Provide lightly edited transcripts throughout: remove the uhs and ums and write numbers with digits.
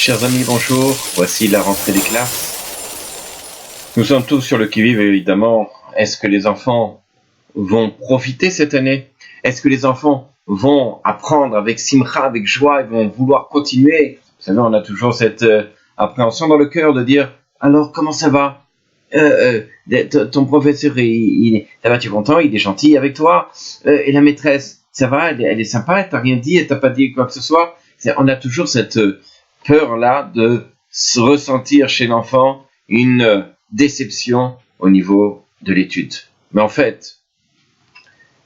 Chers amis, bonjour. Voici la rentrée des classes. Nous sommes tous sur le qui-vive, évidemment. Est-ce que les enfants vont profiter cette année? Est-ce que les enfants vont apprendre avec simcha, avec joie, et vont vouloir continuer? Vous savez, on a toujours cette appréhension dans le cœur de dire, alors comment ça va? Ton professeur, ça va, tu es content? Il est gentil avec toi? Et la maîtresse, ça va? Elle est sympa? Elle t'a rien dit? Elle t'a pas dit quoi que ce soit? On a toujours cette peur-là de se ressentir chez l'enfant une déception au niveau de l'étude. Mais en fait,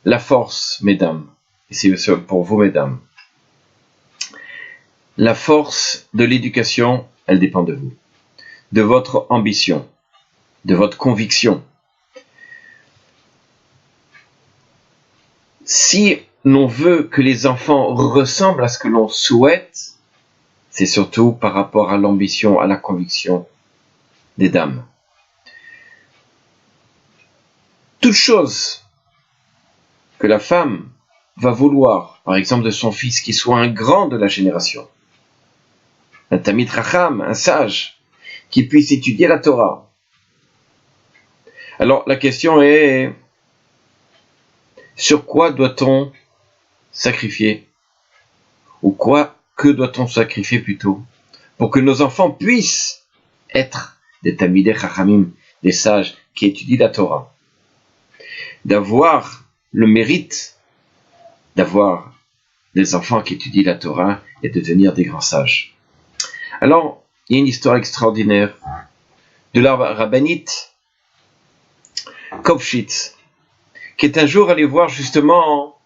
la force, mesdames, et c'est pour vous, mesdames, la force de l'éducation, elle dépend de vous, de votre ambition, de votre conviction. Si l'on veut que les enfants ressemblent à ce que l'on souhaite, c'est surtout par rapport à l'ambition, à la conviction des dames. Toute chose que la femme va vouloir, par exemple de son fils, qu'il soit un grand de la génération, un Tamid Chacham, un sage, qui puisse étudier la Torah. Alors la question est, sur quoi doit-on sacrifier? Ou que doit-on sacrifier plutôt? Pour que nos enfants puissent être des Tamidei Chachamim, des sages qui étudient la Torah. D'avoir le mérite d'avoir des enfants qui étudient la Torah et de devenir des grands sages. Alors, il y a une histoire extraordinaire de la rabbinite Kopshitz, qui est un jour allée voir justement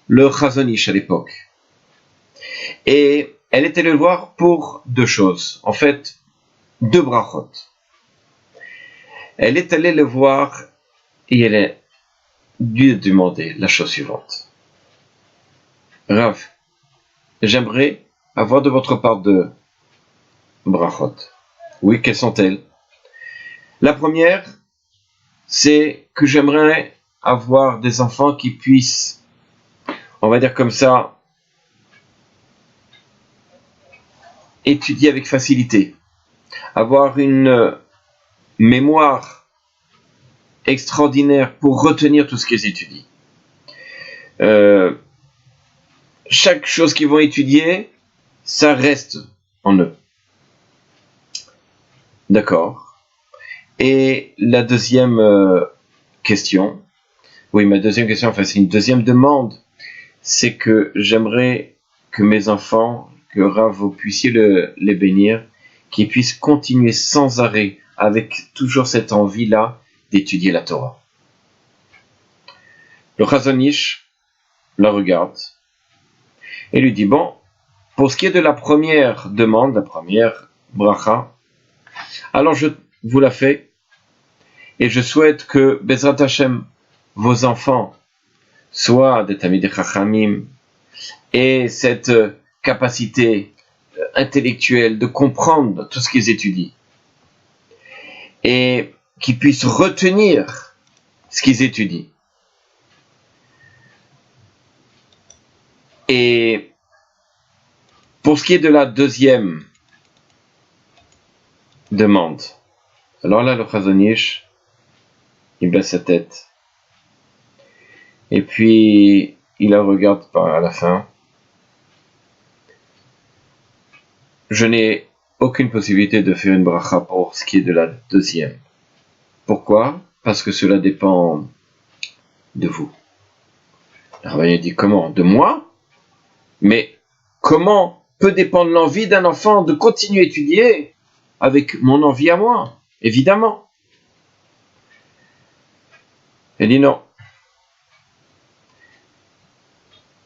le Chazon Ish à l'époque. Et elle est allée le voir pour deux choses, en fait, deux brachot. Elle est allée le voir et elle a dû demander la chose suivante. Rav, j'aimerais avoir de votre part deux brachot. Oui, quelles sont-elles? La première, c'est que j'aimerais avoir des enfants qui puissent, on va dire comme ça, étudier avec facilité, avoir une mémoire extraordinaire pour retenir tout ce qu'ils étudient. Chaque chose qu'ils vont étudier, ça reste en eux. D'accord. Et la deuxième question, enfin c'est une deuxième demande, c'est que j'aimerais que mes enfants, que Rav, vous puissiez les bénir, qu'ils puissent continuer sans arrêt, avec toujours cette envie-là, d'étudier la Torah. Le Chazon Ish la regarde et lui dit, bon, pour ce qui est de la première demande, la première bracha, alors je vous la fais, et je souhaite que Bezrat Hashem, vos enfants, soient des Tamidei Chachamim, et cette capacité intellectuelle de comprendre tout ce qu'ils étudient, et qu'ils puissent retenir ce qu'ils étudient. Et pour ce qui est de la deuxième demande, alors là, le Chazon Ish, il baisse sa tête. Et puis, il la regarde à la fin. Je n'ai aucune possibilité de faire une bracha pour ce qui est de la deuxième. Pourquoi? Parce que cela dépend de vous. Le rabbin dit, comment? De moi? Mais comment peut dépendre l'envie d'un enfant de continuer à étudier avec mon envie à moi? Évidemment. Elle dit non.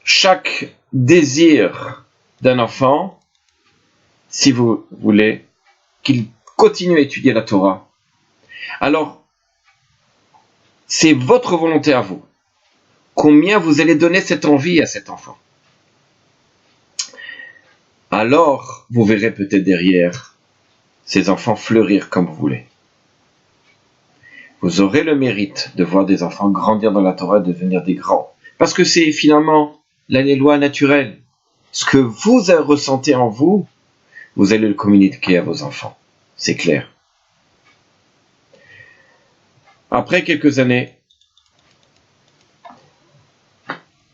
Chaque désir d'un enfant, si vous voulez qu'il continue à étudier la Torah, alors c'est votre volonté à vous. Combien vous allez donner cette envie à cet enfant? Alors vous verrez peut-être derrière ces enfants fleurir comme vous voulez. Vous aurez le mérite de voir des enfants grandir dans la Torah et devenir des grands. Parce que c'est finalement les lois naturelles. Ce que vous ressentez en vous, vous allez le communiquer à vos enfants. C'est clair. Après quelques années,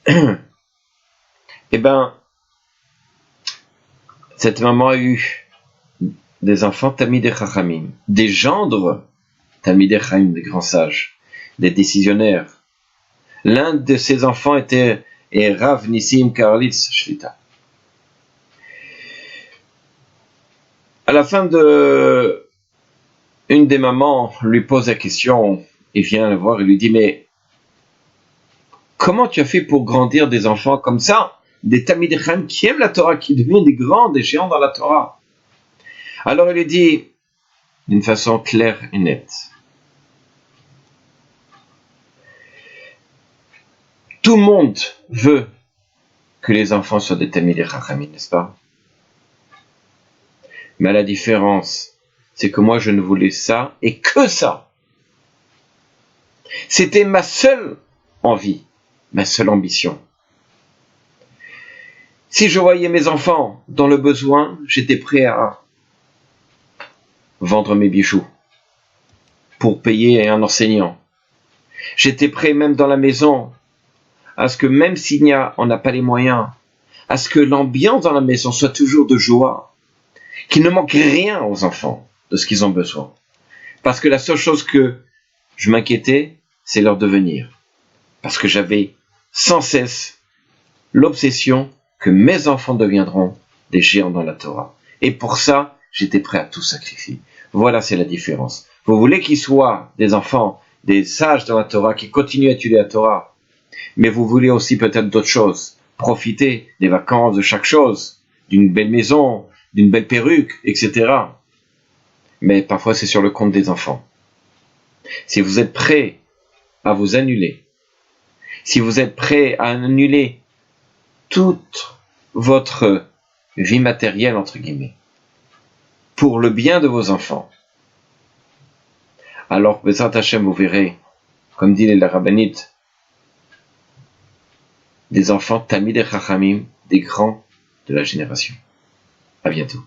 eh ben, cette maman a eu des enfants Talmidei Chachamim, des gendres Talmidei Chachamim, des grands sages, des décisionnaires. L'un de ses enfants était Rav Nissim Karlitz Shlita. À la fin de... Une des mamans lui pose la question, il vient la voir et lui dit, mais comment tu as fait pour grandir des enfants comme ça, des Talmidei Chachamim qui aiment la Torah, qui deviennent des grands, des géants dans la Torah? Alors il lui dit, d'une façon claire et nette, tout le monde veut que les enfants soient des Talmidei Chachamim, n'est-ce pas? Mais la différence, c'est que moi je ne voulais ça et que ça. C'était ma seule envie, ma seule ambition. Si je voyais mes enfants dans le besoin, j'étais prêt à vendre mes bijoux pour payer un enseignant. J'étais prêt même dans la maison à ce que même on n'a pas les moyens, à ce que l'ambiance dans la maison soit toujours de joie, qu'il ne manque rien aux enfants de ce qu'ils ont besoin. Parce que la seule chose que je m'inquiétais, c'est leur devenir. Parce que j'avais sans cesse l'obsession que mes enfants deviendront des géants dans la Torah. Et pour ça, j'étais prêt à tout sacrifier. Voilà, c'est la différence. Vous voulez qu'ils soient des enfants, des sages dans la Torah, qui continuent à étudier la Torah, mais vous voulez aussi peut-être d'autres choses. Profiter des vacances, de chaque chose, d'une belle maison, d'une belle perruque, etc. Mais parfois c'est sur le compte des enfants. Si vous êtes prêt à vous annuler, si vous êtes prêt à annuler toute votre vie matérielle, entre guillemets, pour le bien de vos enfants, alors, Bezrat Hashem, vous verrez, comme dit les rabbinites, des enfants Talmidei Chachamim, des grands de la génération. À bientôt.